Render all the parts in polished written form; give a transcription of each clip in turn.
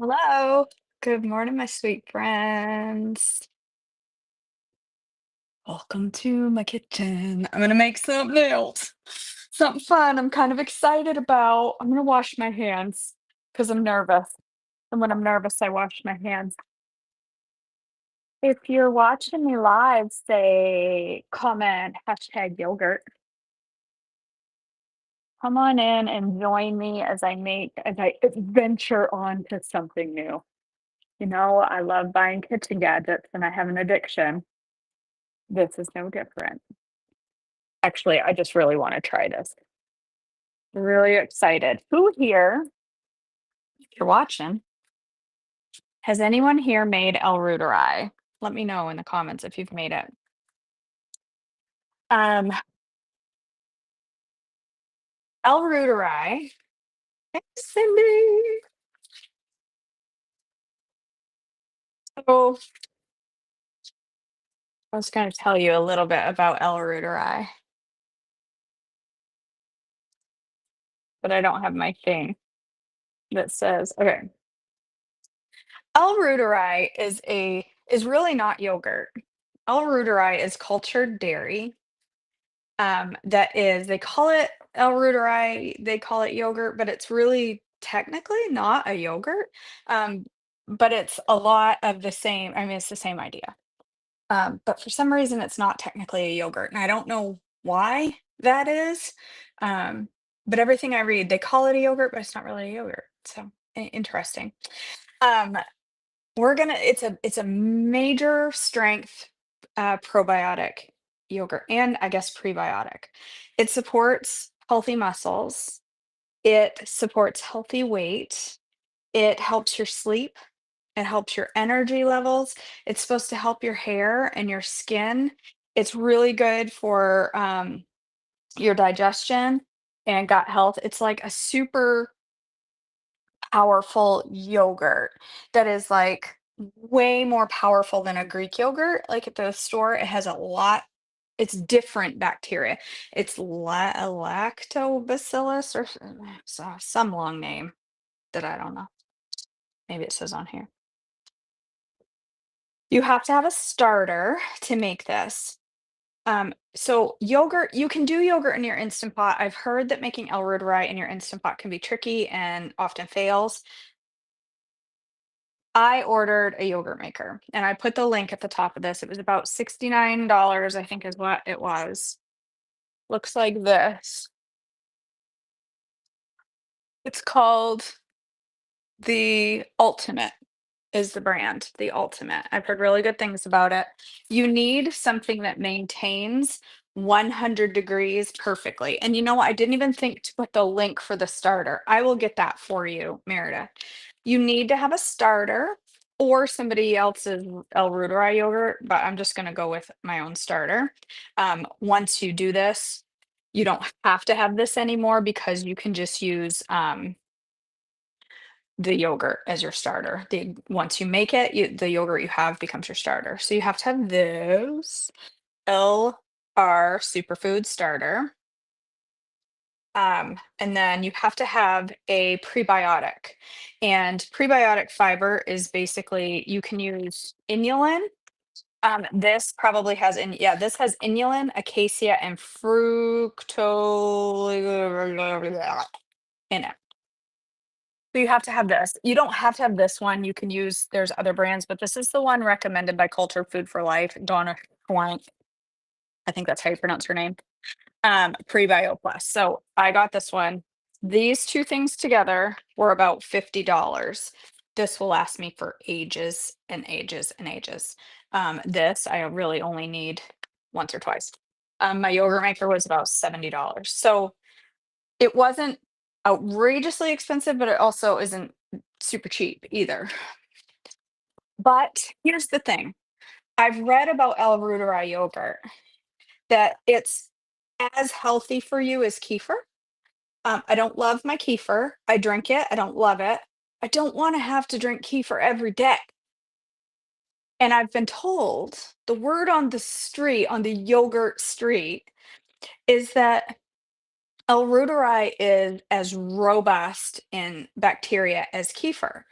Hello. Good morning, my sweet friends. Welcome to my kitchen. I'm gonna make something else. Something fun I'm kind of excited about. I'm gonna wash my hands because I'm nervous. And when I'm nervous, I wash my hands. If you're watching me live, say comment hashtag yogurt. Come on in and join me as I venture on to something new. I love buying kitchen gadgets and I have an addiction. This is no different. Actually, I just really wanna try this. Really excited. Who here, if you're watching, has anyone here made L.Reuteri? Let me know in the comments if you've made it. Um, L.Reuteri. Hey, Cindy. So, I was gonna tell you a little bit about L.Reuteri, but I don't have my thing that says okay. L.Reuteri is really not yogurt. L.Reuteri is cultured dairy. That is they call it L-Reuteri, they call it yogurt, but it's really technically not a yogurt, but it's a lot of the same I mean, it's the same idea. But for some reason, it's not technically a yogurt, and I don't know why that is, um, but everything I read, they call it a yogurt, but it's not really a yogurt, so interesting. Um, we're gonna it's a major strength, probiotic yogurt, and I guess prebiotic. It supports healthy muscles, it supports healthy weight, it helps your sleep, it helps your energy levels, it's supposed to help your hair and your skin. It's really good for, your digestion and gut health. It's like a super powerful yogurt that is, like, way more powerful than a Greek yogurt, like, at the store, it has a lot it's different bacteria. It's lactobacillus or some long name that I don't know. Maybe it says on here. You have to have a starter to make this. So yogurt, you can do yogurt in your Instant Pot. I've heard that making L-Reuteri in your Instant Pot can be tricky and often fails. I ordered a yogurt maker, and I put the link at the top of this. It was about $69, I think is what it was. Looks like this. It's called The Ultimate is the brand, The Ultimate. I've heard really good things about it. You need something that maintains 100 degrees perfectly. And you know what? I didn't even think to put the link for the starter. I will get that for you, Meredith. You need to have a starter or somebody else's L-Reuteri yogurt, but I'm just going to go with my own starter. Once you do this, you don't have to have this anymore because you can just use the yogurt as your starter. Once you make it, the yogurt you have becomes your starter. So you have to have this LR Superfood starter. And then you have to have a prebiotic. And prebiotic fiber is basically you can use inulin. This probably has yeah, this has inulin, acacia, and fructose in it. So you have to have this. You don't have to have this one. You can use there's other brands, but this is the one recommended by Culture Food for Life, Donna Schwank. I think that's how you pronounce her name. Prebio Plus. So I got this one. These two things together were about $50. This will last me for ages and ages and ages. This I really only need once or twice. My yogurt maker was about $70. So it wasn't outrageously expensive, but it also isn't super cheap either. But here's the thing. I've read about L-Reuteri yogurt that it's as healthy for you as kefir. I don't love my kefir. I drink it. I don't love it. I don't want to have to drink kefir every day. And I've been told the word on the street, on the yogurt street, is that L-Reuteri is as robust in bacteria as kefir.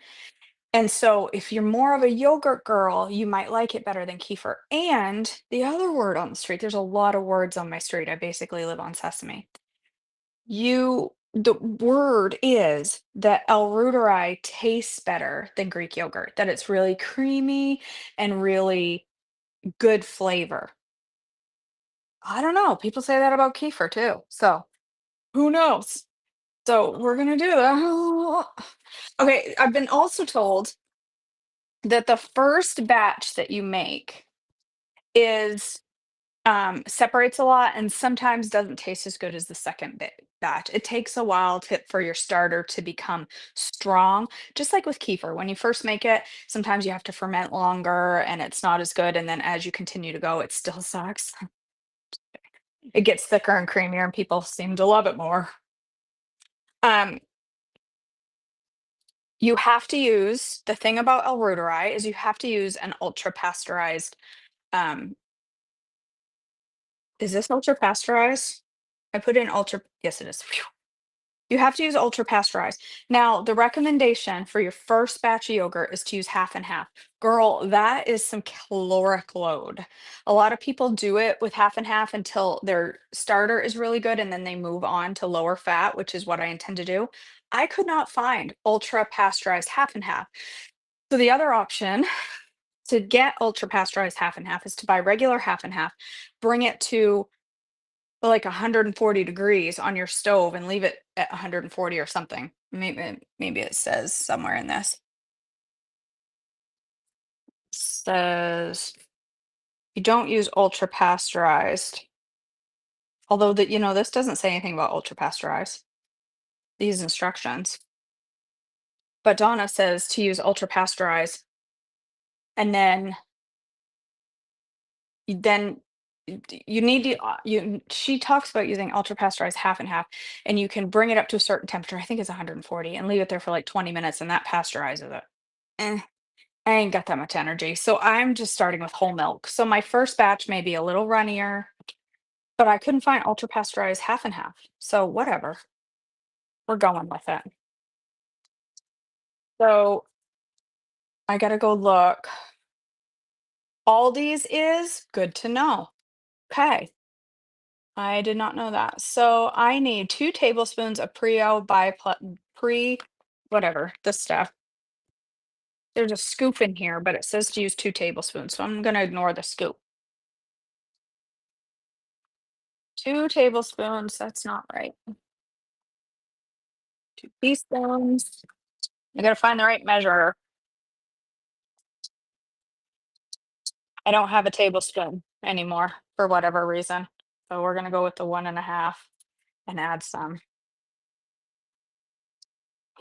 And so if you're more of a yogurt girl, you might like it better than kefir. And the other word on the street, there's a lot of words on my street. I basically live on Sesame. The word is that L.Reuteri tastes better than Greek yogurt, that it's really creamy and really good flavor. I don't know. People say that about kefir too. So who knows? So we're gonna do that. Okay, I've been also told that the first batch that you make is separates a lot and sometimes doesn't taste as good as the second batch. It takes a while for your starter to become strong, just like with kefir. When you first make it, sometimes you have to ferment longer and it's not as good. And then as you continue to go, it still sucks. It gets thicker and creamier, and people seem to love it more. Um, you have to use the thing about L-Reuteri is you have to use an ultra pasteurized. Um, is this ultra pasteurized? I put in ultra. Yes, it is. You have to use ultra pasteurized. Now, the recommendation for your first batch of yogurt is to use half and half. Girl, that is some caloric load. A lot of people do it with half and half until their starter is really good and then they move on to lower fat, which is what I intend to do. I could not find ultra pasteurized half and half. So the other option to get ultra pasteurized half and half is to buy regular half and half, bring it to like 140 degrees on your stove and leave it at 140 or something. Maybe it says somewhere in this. Says you don't use ultra pasteurized. Although that this doesn't say anything about ultra pasteurized. These instructions. But Donna says to use ultra pasteurized and then you need to she talks about using ultra pasteurized half and half, and you can bring it up to a certain temperature. I think it's 140, and leave it there for like 20 minutes and that pasteurizes it. Eh, I ain't got that much energy. So I'm just starting with whole milk. So my first batch may be a little runnier, but I couldn't find ultra pasteurized half and half. So whatever. We're going with it. So I gotta go look. Aldi's is good to know. Okay. I did not know that. So I need 2 tablespoons of pre whatever, this stuff. There's a scoop in here, but it says to use 2 tablespoons. So I'm gonna ignore the scoop. 2 tablespoons, that's not right. 2 teaspoons. I gotta find the right measure. I don't have a tablespoon anymore for whatever reason. So we're gonna go with the 1.5 and add some.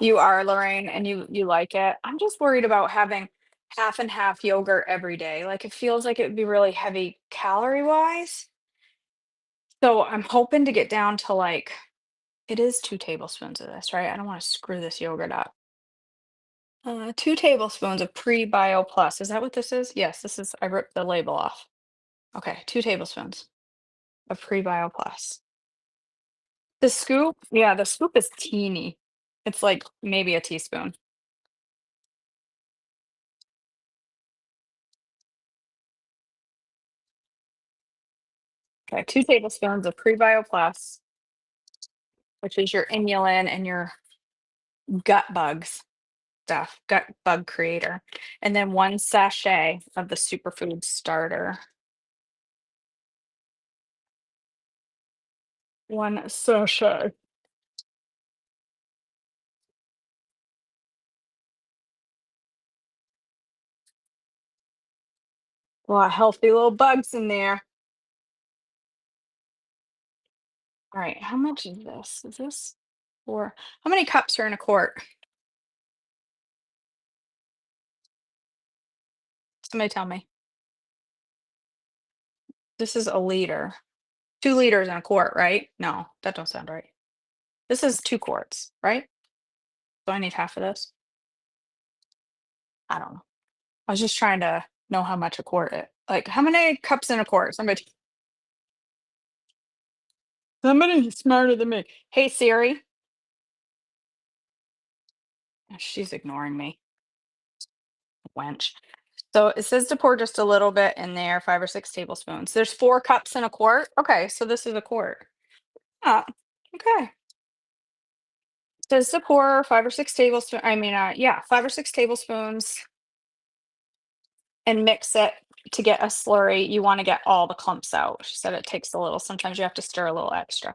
You are, Lorraine, and you like it. I'm just worried about having half and half yogurt every day. Like it feels like it would be really heavy calorie wise. So I'm hoping to get down to like it is 2 tablespoons of this, right? I don't want to screw this yogurt up. 2 tablespoons of pre-bio plus. Is that what this is? Yes, this is. I ripped the label off. Okay, 2 tablespoons of pre-bio plus. The scoop, yeah, the scoop is teeny. It's like maybe a teaspoon. Okay, 2 tablespoons of pre-bio plus, which is your inulin and your gut bugs stuff, gut bug creator. And then 1 sachet of the superfood starter. 1 sachet. A lot of healthy little bugs in there. All right, how much is this? Is this for how many cups are in a quart? Somebody tell me. This is a liter. 2 liters in a quart, right? No, that don't sound right. This is 2 quarts, right? So I need half of this. I don't know. I was just trying to know how much a quart is. Like, how many cups in a quart? Somebody smarter than me. Hey Siri. She's ignoring me. wench. So it says to pour just a little bit in there, 5 or 6 tablespoons. There's 4 cups in a quart. Okay, so this is a quart. Ah, okay. Says to pour 5 or 6 tablespoons. I mean, yeah, 5 or 6 tablespoons and mix it to get a slurry. You want to get all the clumps out. She said it takes a little. Sometimes you have to stir a little extra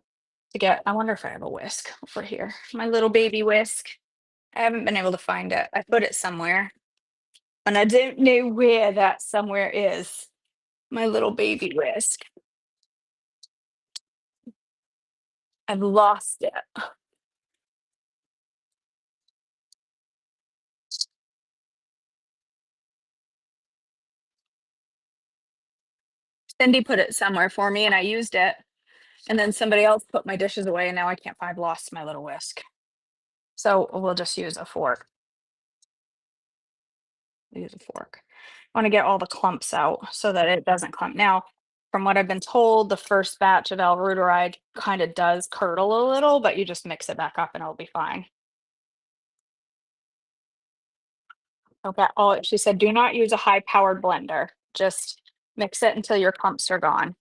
to get. I wonder if I have a whisk over here. My little baby whisk. I haven't been able to find it. I put it somewhere, and I don't know where that somewhere is. My little baby whisk. I've lost it. Cindy put it somewhere for me, and I used it. And then somebody else put my dishes away, and now I can't. I've lost my little whisk. So we'll just use a fork. Use a fork. I want to get all the clumps out so that it doesn't clump. Now, from what I've been told, the first batch of L.Reuteri kind of does curdle a little, but you just mix it back up and it'll be fine. Okay. Oh, she said, do not use a high-powered blender. Just mix it until your clumps are gone.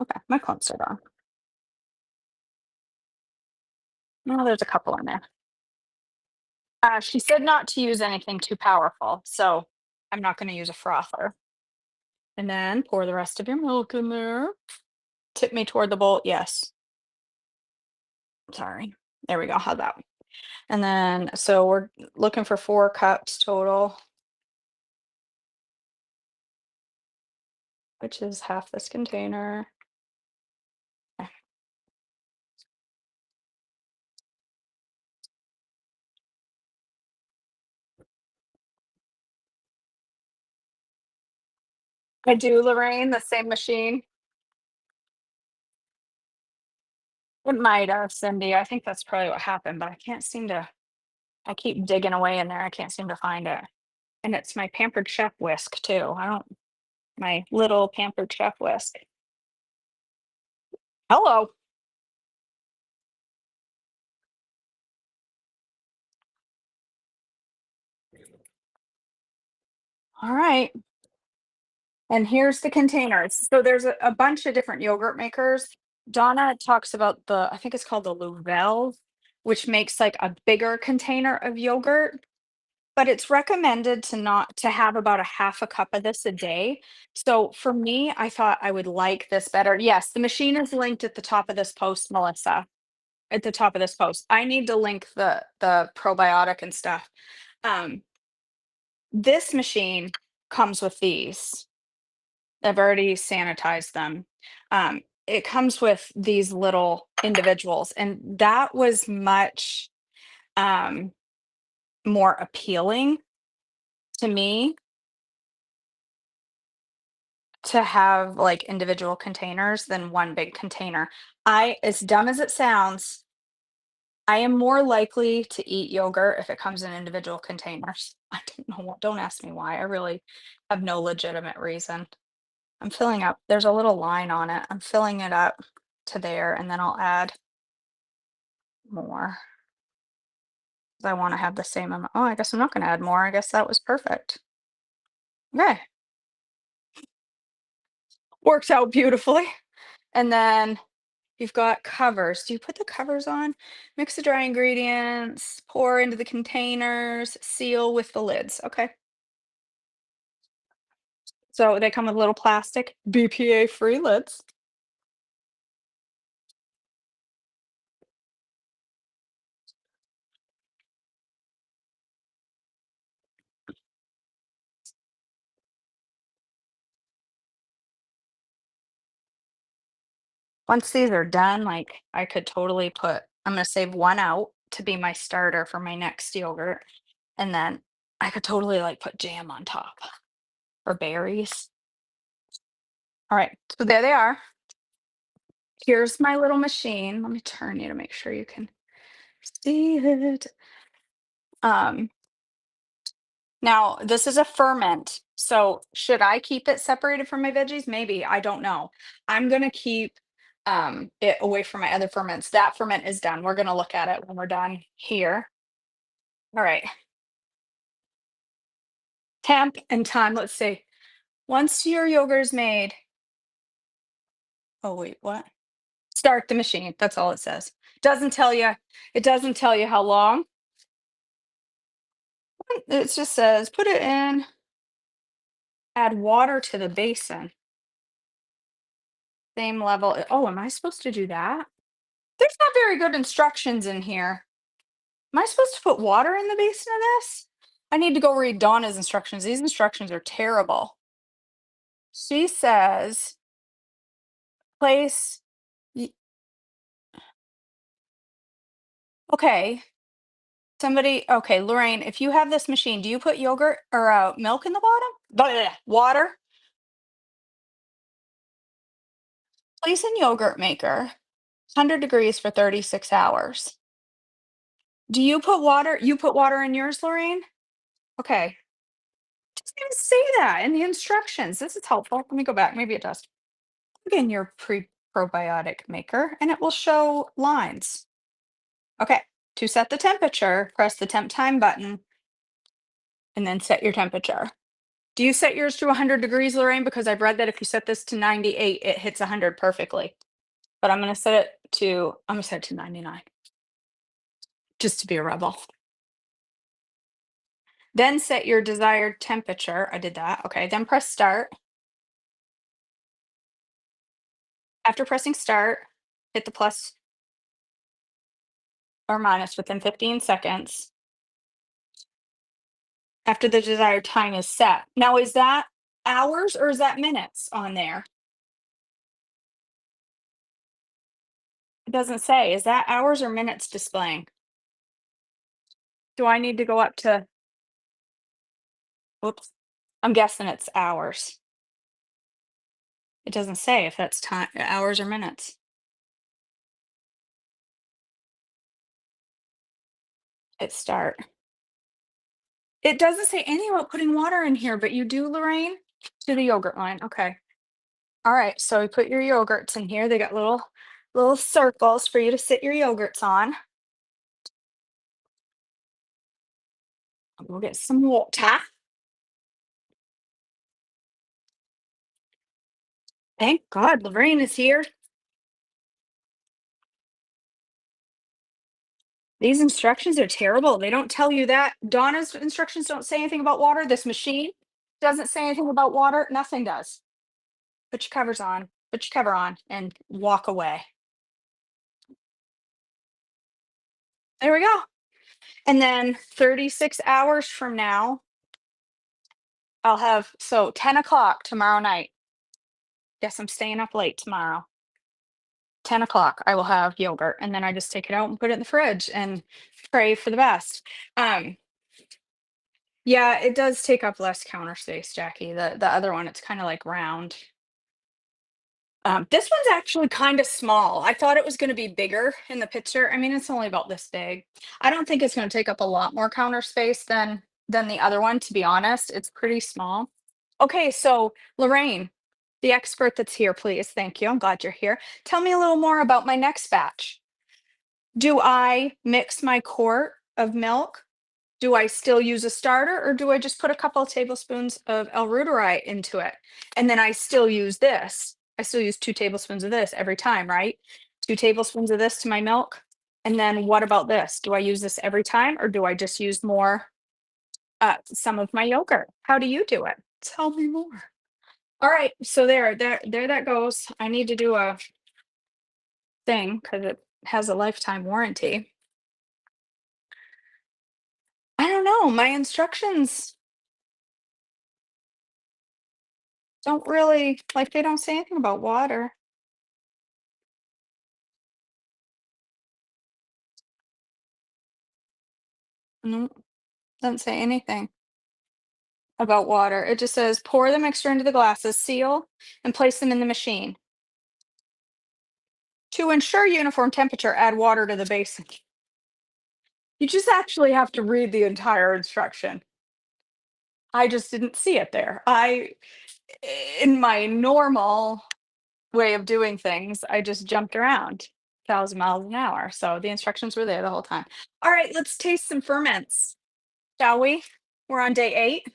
Okay, my clumps are gone. No, there's a couple in there. She said not to use anything too powerful, so I'm not going to use a frother. And then pour the rest of your milk in there. Tip me toward the bowl. Yes. Sorry. There we go. How that? And then, so we're looking for 4 cups total, which is half this container. Okay. I do, Lorraine, the same machine. It might have, Cindy. I think that's probably what happened, but I can't seem to. I keep digging away in there. I can't seem to find it. And it's my pampered chef whisk too. I don't. My little pampered chef whisk. Hello. All right. And here's the containers. So there's a bunch of different yogurt makers. Donna talks about I think it's called the Louvel, which makes like a bigger container of yogurt, but it's recommended to have about a half a cup of this a day. So for me, I thought I would like this better. Yes, the machine is linked at the top of this post, Melissa. At the top of this post. I need to link the probiotic and stuff. Um, this machine comes with these. I've already sanitized them. It comes with these little individuals, and that was much um, more appealing to me to have like individual containers than one big container. As dumb as it sounds, I am more likely to eat yogurt if it comes in individual containers. I don't know. Don't ask me why. I really have no legitimate reason. I'm filling up. There's a little line on it. I'm filling it up to there, and then I'll add more. 'Cause I want to have the same amount. Oh, I guess I'm not going to add more. I guess that was perfect. Okay. Works out beautifully. And then you've got covers. Do you put the covers on? Mix the dry ingredients, pour into the containers, seal with the lids. Okay. So they come with little plastic BPA free lids. Once these are done, like I could totally I'm going to save one out to be my starter for my next yogurt. And then I could totally like put jam on top or berries. All right. So there they are. Here's my little machine. Let me turn you to make sure you can see it. Um, Now this is a ferment. So should I keep it separated from my veggies? Maybe. I don't know. I'm gonna keep it away from my other ferments. That ferment is done. We're gonna look at it when we're done here. All right. Temp and time. Let's see. Once your yogurt is made. Oh wait, what? Start the machine. That's all it says. Doesn't tell you. It doesn't tell you how long. It just says put it in. Add water to the basin. Same level. Oh, am I supposed to do that? There's not very good instructions in here. Am I supposed to put water in the basin of this? I need to go read Donna's instructions. These instructions are terrible. She says place. y- Okay, somebody. Okay, Lorraine, if you have this machine, do you put yogurt or milk in the bottom? Water. Place in yogurt maker, 100 degrees for 36 hours. Do you put water? You put water in yours, Lorraine? Okay. Doesn't even say that in the instructions. This is helpful. Let me go back. Maybe it does. Plug in your probiotic maker and it will show lines. Okay. To set the temperature, press the temp time button and then set your temperature. Do you set yours to 100 degrees, Lorraine? Because I've read that if you set this to 98, it hits 100 perfectly. But I'm going to set it to 99 just to be a rebel. Then set your desired temperature. I did that. Okay. Then press start. After pressing start, hit the plus or minus within 15 seconds after the desired time is set. Now, is that hours or is that minutes on there? It doesn't say. Is that hours or minutes displaying? Do I need to go up to, whoops, I'm guessing it's hours. It doesn't say if that's time, hours or minutes. Hit start. It doesn't say anything about putting water in here, but you do, Lorraine? To the yogurt line. Okay. All right. So we put your yogurts in here. They got little circles for you to sit your yogurts on. We'll get some water. Thank God Lorraine is here. These instructions are terrible. They don't tell you that. Donna's instructions don't say anything about water. This machine doesn't say anything about water. Nothing does. Put your covers on. Put your cover on and walk away. There we go. And then 36 hours from now, I'll have 10 o'clock tomorrow night. Guess I'm staying up late tomorrow. 10 o'clock, I will have yogurt. And then I just take it out and put it in the fridge and pray for the best. Um, Yeah, it does take up less counter space, Jackie. The other one, it's kind of like round. This one's actually kind of small. I thought it was going to be bigger in the picture. I mean, it's only about this big. I don't think it's going to take up a lot more counter space than the other one, to be honest. It's pretty small. Okay, so Lorraine, the expert that's here, please. Thank you. I'm glad you're here. Tell me a little more about my next batch. Do I mix my quart of milk? Do I still use a starter or do I just put a couple of tablespoons of L.Reuteri into it? And then I still use this. I still use 2 tablespoons of this every time, right? 2 tablespoons of this to my milk. And then what about this? Do I use this every time or do I just use more, some of my yogurt? How do you do it? Tell me more. All right, so there that goes. I need to do a thing because it has a lifetime warranty. I don't know. My instructions don't really like they don't say anything about water. No, doesn't say anything about water. It just says pour the mixture into the glasses, seal, and place them in the machine. To ensure uniform temperature, add water to the basin. You just actually have to read the entire instruction. I just didn't see it there. In my normal way of doing things. I just jumped around 1,000 miles an hour. So the instructions were there the whole time. All right, let's taste some ferments, shall we? We're on day 8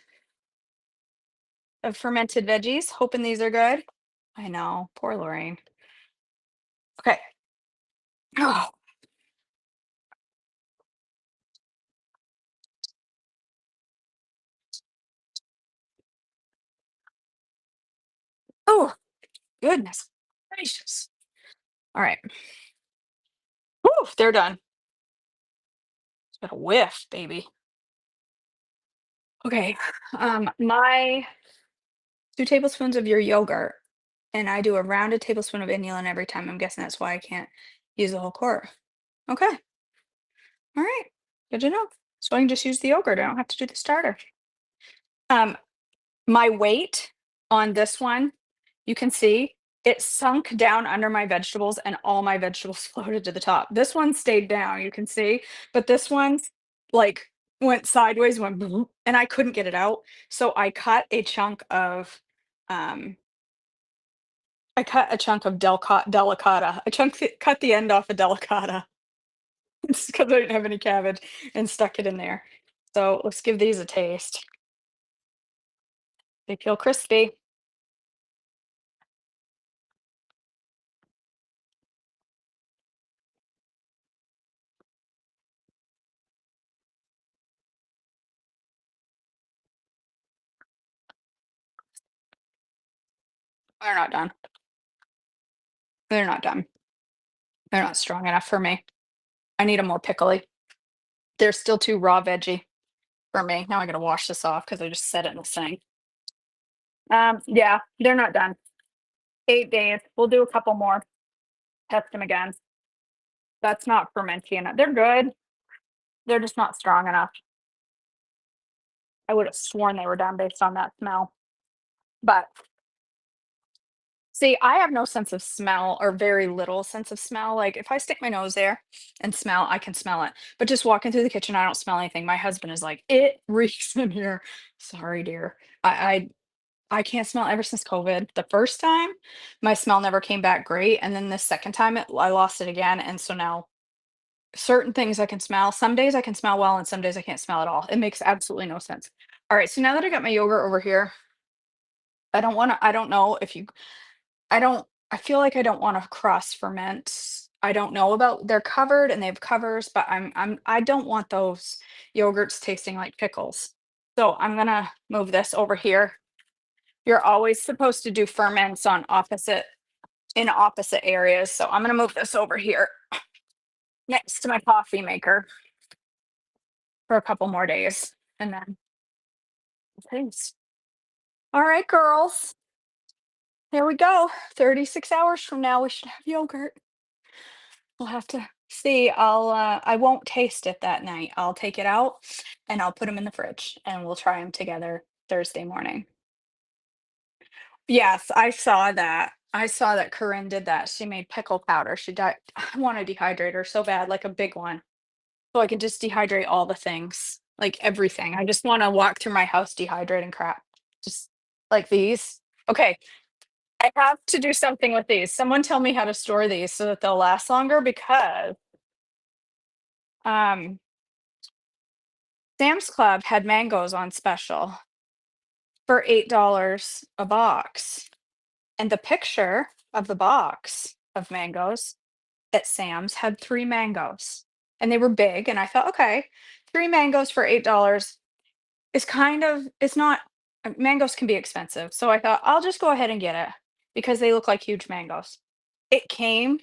of fermented veggies. Hoping these are good. I know, poor Lorraine. Okay. Oh, oh, goodness gracious. All right. Whew, they're done. Got a whiff, baby. Okay. My 2 tablespoons of your yogurt, and I do a rounded tablespoon of inulin every time. I'm guessing that's why I can't use the whole quart. Okay. All right. Good to know. So I can just use the yogurt. I don't have to do the starter. Um, my weight on this one, you can see it sunk down under my vegetables and all my vegetables floated to the top. This one stayed down, you can see, but this one like went sideways, went bloop, and I couldn't get it out. So um I cut a chunk of delicata. Cut the end off a delicata. It's because I didn't have any cabbage and stuck it in there. So let's give these a taste. They feel crispy. They're not done. They're not done. They're not strong enough for me. I need them more pickly. They're still too raw veggie for me. Now I gotta wash this off because I just set it in the sink. Yeah, they're not done. 8 days. We'll do a couple more. Test them again. That's not fermenting enough. They're good. They're just not strong enough. I would have sworn they were done based on that smell. But see, I have no sense of smell or very little sense of smell. Like if I stick my nose there and smell, I can smell it. But just walking through the kitchen, I don't smell anything. My husband is like, it reeks in here. Sorry, dear. I can't smell ever since COVID. The first time, my smell never came back great. And then the second time I lost it again. And so now certain things I can smell. Some days I can smell well, and some days I can't smell at all. It makes absolutely no sense. All right. So now that I got my yogurt over here, I don't know if you I don't I feel like I don't want to cross ferment. I don't know about they're covered and they have covers, but I don't want those yogurts tasting like pickles. So I'm gonna move this over here. You're always supposed to do ferments on opposite areas. So I'm gonna move this over here next to my coffee maker for a couple more days. And then thanks. All right, girls. Here we go. 36 hours from now we should have yogurt. We'll have to see. I won't taste it that night. I'll take it out and I'll put them in the fridge and we'll try them together Thursday morning. Yes, I saw that. I saw that Corinne did that. She made pickle powder. I want to dehydrate her so bad, like a big one. So I can just dehydrate all the things, like everything. I just want to walk through my house dehydrating crap. Just like these. Okay, I have to do something with these. Someone tell me how to store these so that they'll last longer because um Sam's Club had mangoes on special for $8 a box. And the picture of the box of mangoes at Sam's had 3 mangoes. And they were big, and I thought, "Okay, 3 mangoes for $8 is kind of it's not mangoes can be expensive." So I thought, "I'll just go ahead and get it because they look like huge mangoes." It came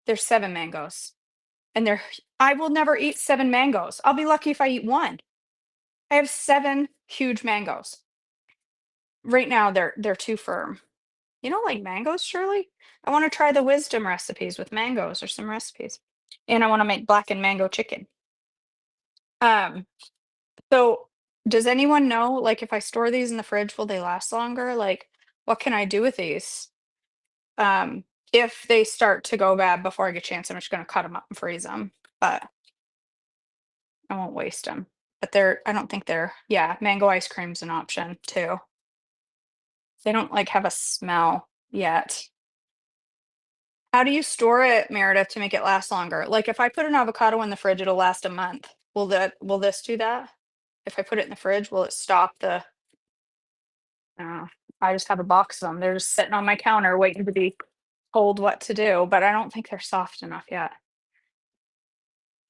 there's 7 mangoes, and I will never eat 7 mangoes. I'll be lucky if I eat 1. I have 7 huge mangoes. Right now, they're too firm. You don't like mangoes, Shirley? I wanna try the wisdom recipes with mangoes or some recipes. And I wanna make blackened mango chicken. Um, so does anyone know, like, if I store these in the fridge, will they last longer? Like, what can I do with these? If they start to go bad before I get a chance, I'm just gonna cut them up and freeze them, but I won't waste them. But I don't think yeah, mango ice cream's an option too. They don't, like, have a smell. yet. How do you store it, Meredith, to make it last longer? Like, if I put an avocado in the fridge, it'll last a month. Will this do that? If I put it in the fridge, will it stop the uh, I just have a box of them. They're just sitting on my counter waiting to be told what to do, but I don't think they're soft enough yet.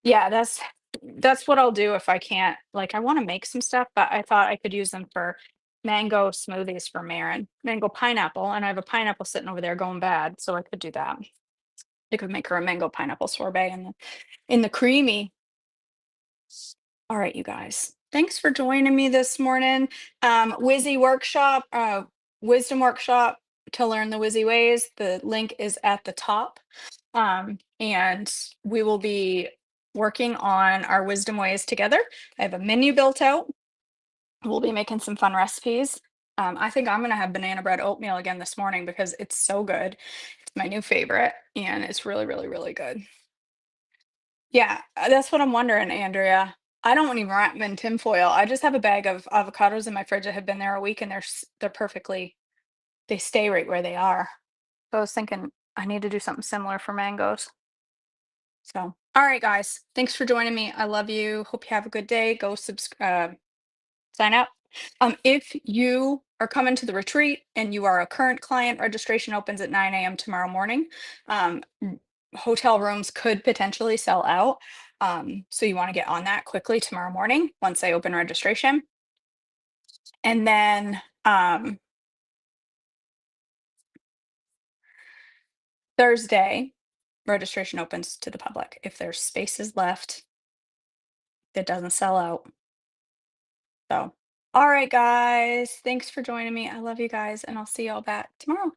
Yeah, that's what I'll do if I can't like, I wanna make some stuff, but I thought I could use them for mango smoothies for Marin, mango pineapple, and I have a pineapple sitting over there going bad, so I could do that. I could make her a mango pineapple sorbet in the creamy. All right, you guys. Thanks for joining me this morning. Wizzy workshop, wisdom workshop to learn the Wizzy ways. The link is at the top. And we will be working on our wisdom ways together. I have a menu built out. We'll be making some fun recipes. I think I'm gonna have banana bread oatmeal again this morning because it's so good. It's my new favorite, and it's really, really, really good. Yeah, that's what I'm wondering, Andrea. I don't even wrap them in tinfoil. I just have a bag of avocados in my fridge that have been there a week, and they're perfectly. They stay right where they are. So I was thinking I need to do something similar for mangoes. So, all right, guys. Thanks for joining me. I love you. Hope you have a good day. Go subscribe, sign up. If you are coming to the retreat and you are a current client, registration opens at 9 a.m. tomorrow morning. M- Hotel rooms could potentially sell out. So you want to get on that quickly tomorrow morning once they open registration. And then Thursday, registration opens to the public. If there's spaces left, that doesn't sell out. So, all right, guys. Thanks for joining me. I love you guys, and I'll see y'all back tomorrow.